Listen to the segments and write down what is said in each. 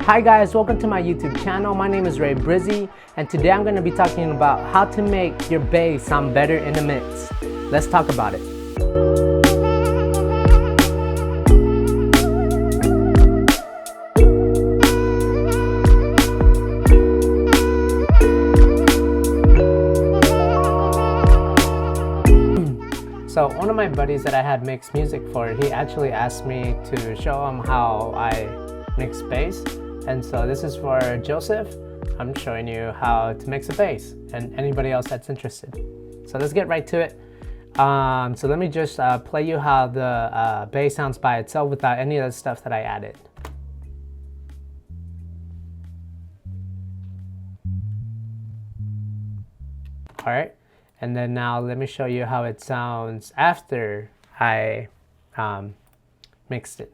Hi guys, welcome to my YouTube channel. My name is Ray Breezee, and today I'm going to be talking about how to make your bass sound better in the mix. Let's talk about it. So one of my buddies that I had mixed music for, he actually asked me to show him how I mix bass. And so this is for Joseph. I'm showing you how to mix a bass and anybody else that's interested. So let's get right to it. So let me just play you how the bass sounds by itself without any of the stuff that I added. All right, and then now let me show you how it sounds after I mixed it.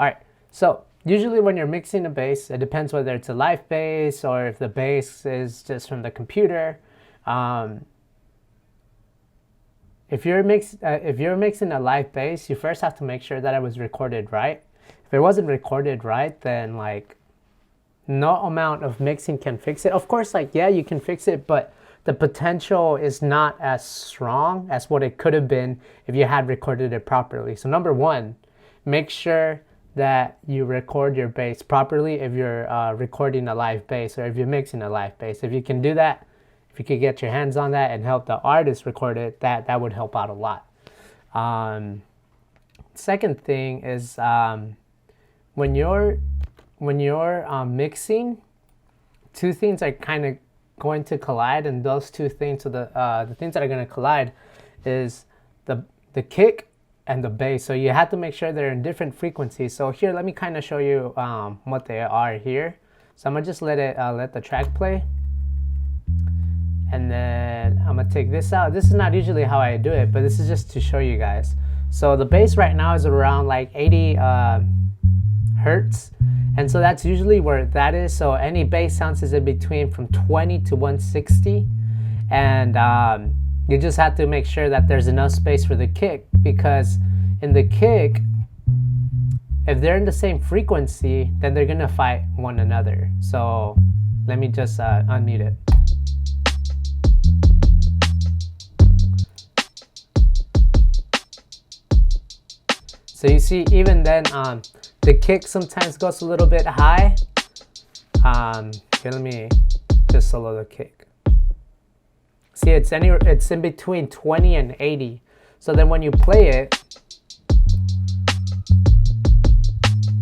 All right, so usually when you're mixing a bass, it depends whether it's a live bass or if the bass is just from the computer. If you're mixing a live bass, you first have to make sure that it was recorded right. If it wasn't recorded right, then like no amount of mixing can fix it. Of course, like yeah, you can fix it, but the potential is not as strong as what it could have been if you had recorded it properly. So number one, make sure that you record your bass properly if you're recording a live bass or if you're mixing a live bass. If you can do that, if you could get your hands on that and help the artist record it, that would help out a lot. Second thing is when you're mixing, two things are kind of going to collide, and those two things, so the things that are going to collide is the kick and the bass. So you have to make sure they're in different frequencies. So here, let me kind of show you what they are here. So I'm gonna just let the track play, and then I'm gonna take this out. This is not usually how I do it, but this is just to show you guys. So the bass right now is around like 80 hertz, and so that's usually where that is. So any bass sounds is in between from 20 to 160, and you just have to make sure that there's enough space for the kick, because in the kick, if they're in the same frequency, then they're gonna fight one another. So let me just unmute it. So you see, even then, the kick sometimes goes a little bit high. Here, let me just solo the kick. See, it's in between 20 and 80. So then when you play it,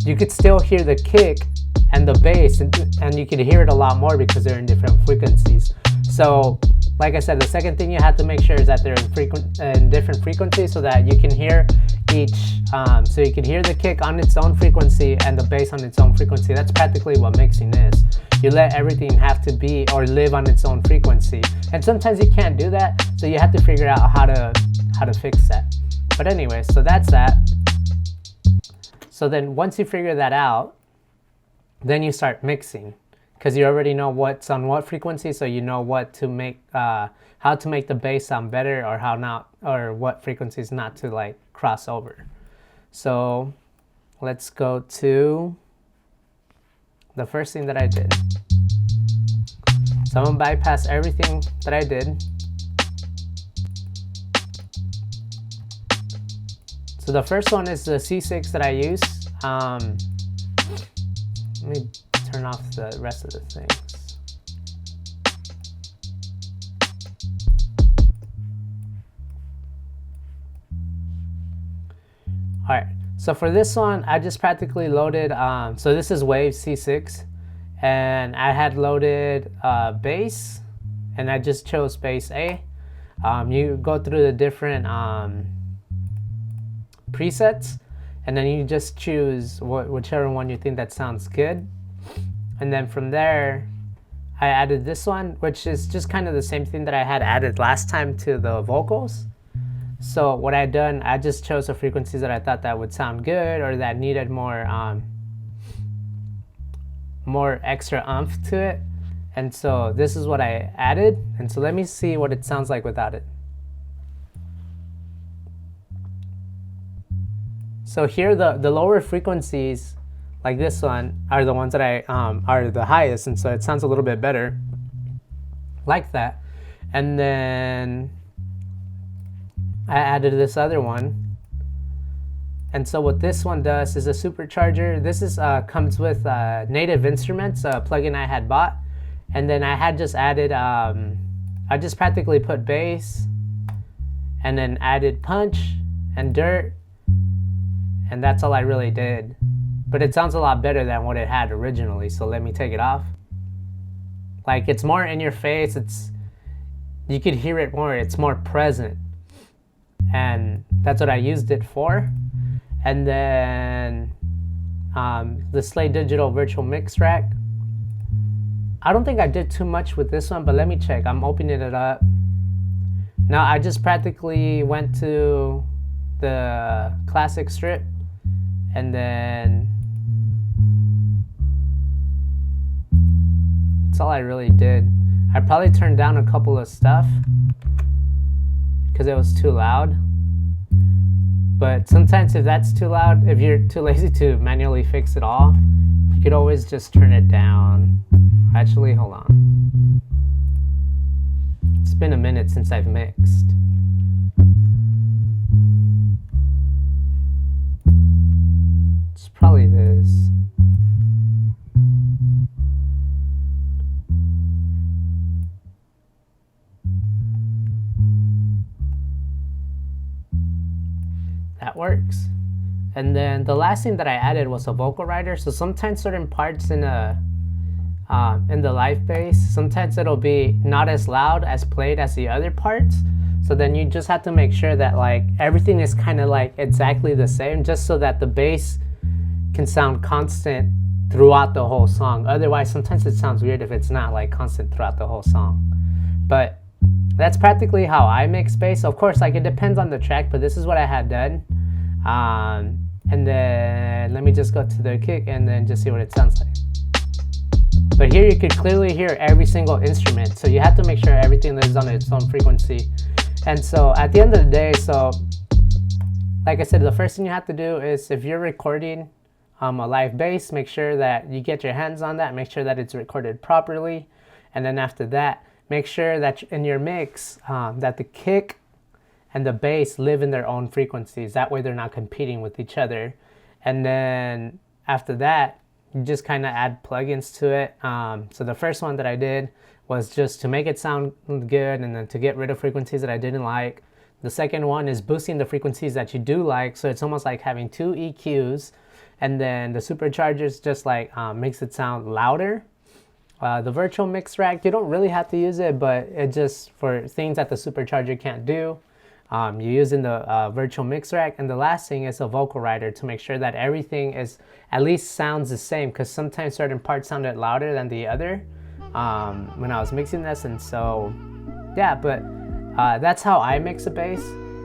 you could still hear the kick and the bass, and you can hear it a lot more because they're in different frequencies. So like I said, the second thing you have to make sure is that they're in different frequencies, so that you can hear each, so you can hear the kick on its own frequency and the bass on its own frequency. That's practically what mixing is. You let everything have to be or live on its own frequency, and sometimes you can't do that, so you have to figure out how to fix that. But anyway, so that's that. So then once you figure that out, then you start mixing, because you already know what's on what frequency, so you know what to make, how to make the bass sound better, or how not, or what frequencies not to like cross over. So let's go to the first thing that I did. So I'm gonna bypass everything that I did. So the first one is the C6 that I use. Let me turn off the rest of the things. All right, so for this one, I just practically loaded, so this is Wave C6, and I had loaded bass, and I just chose bass A. You go through the different presets, and then you just choose whichever one you think that sounds good. And then from there, I added this one, which is just kind of the same thing that I had added last time to the vocals. So what I done, I just chose the frequencies that I thought that would sound good, or that needed more extra oomph to it. And so this is what I added. And so let me see what it sounds like without it. So here the lower frequencies, like this one, are the ones that I are the highest, and so it sounds a little bit better like that. And then I added this other one. And so what this one does is a supercharger. This is comes with Native Instruments, a plugin I had bought. And then I had just added, I just practically put bass and then added punch and dirt. And that's all I really did. But it sounds a lot better than what it had originally. So let me take it off. Like, it's more in your face. You could hear it more. It's more present. And that's what I used it for. And then the Slate Digital Virtual Mix Rack. I don't think I did too much with this one, but let me check. I'm opening it up. Now I just practically went to the classic strip, and then that's all I really did. I probably turned down a couple of stuff because it was too loud. But sometimes if that's too loud, if you're too lazy to manually fix it all, you could always just turn it down. Actually, hold on. It's been a minute since I've mixed. It's probably this. That works. And then the last thing that I added was a vocal rider. So sometimes certain parts in the live bass, sometimes it'll be not as loud as played as the other parts. So then you just have to make sure that like everything is kind of like exactly the same, just so that the bass can sound constant throughout the whole song. Otherwise, sometimes it sounds weird if it's not like constant throughout the whole song. But that's practically how I mix bass. Of course, like it depends on the track, but this is what I had done. And then let me just go to the kick and then just see what it sounds like. But here you could clearly hear every single instrument. So you have to make sure everything lives on its own frequency. And so at the end of the day, so like I said, the first thing you have to do is if you're recording a live bass, make sure that you get your hands on that, make sure that it's recorded properly. And then after that, make sure that in your mix, that the kick and the bass live in their own frequencies. That way they're not competing with each other. And then after that, you just kind of add plugins to it. So the first one that I did was just to make it sound good and then to get rid of frequencies that I didn't like. The second one is boosting the frequencies that you do like. So it's almost like having two EQs. And then the superchargers just like makes it sound louder. The virtual mix rack, you don't really have to use it, but it just for things that the supercharger can't do. You're using the virtual mix rack. And the last thing is a vocal rider to make sure that everything is at least sounds the same, because sometimes certain parts sounded louder than the other when I was mixing this. And so yeah, but that's how I mix a bass.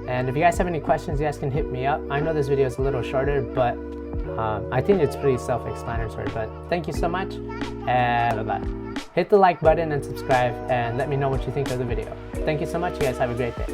And if you guys have any questions, you guys can hit me up. I know this video is a little shorter, but I think it's pretty self-explanatory. But thank you so much, and bye-bye. Hit the like button and subscribe, and let me know what you think of the video. Thank you so much. You guys have a great day.